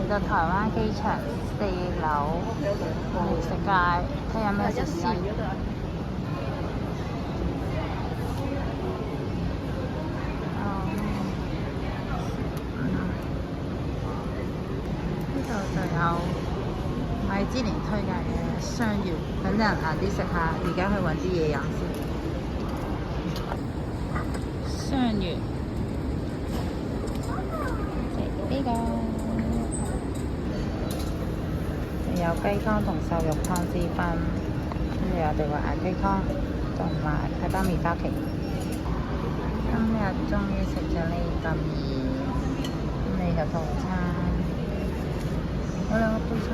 嚟到台灣機場4樓美食街，睇下咩食先。呢度就有米芝蓮推介嘅雙月，等陣晏啲食下，而家去揾啲嘢飲先。雙月食呢個，有雞湯同瘦肉湯之分，跟住我哋話嗌雞湯同埋睇包麵包期。今日終於食咗呢個麵，呢個套餐有兩個配菜，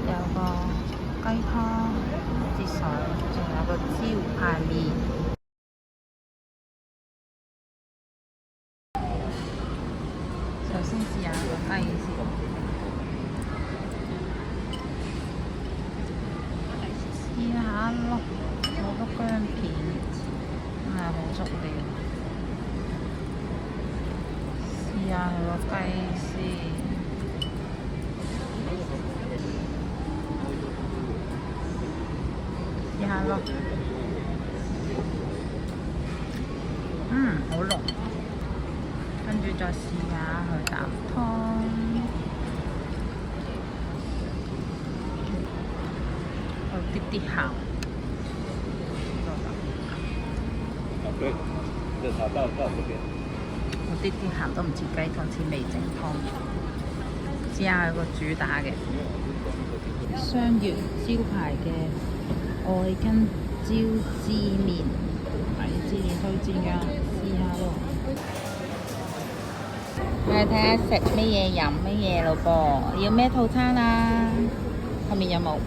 有個雞湯之水，仲有個招牌麵。首先試下個雞先，試下咯，攞個薑片，咁啊好足料。試下佢個雞先，試下咯，好濃。跟住再試下佢啖湯，有啲啲鹹。對，熱茶到這邊。有啲啲鹹，都唔似雞湯，似味精湯。試下佢個主打嘅雙月招牌嘅愛根椒絲麵，米芝蓮推薦㗎，試下咯。我哋睇下食乜嘢飲乜嘢咯噃，要咩套餐啊？後面有冇？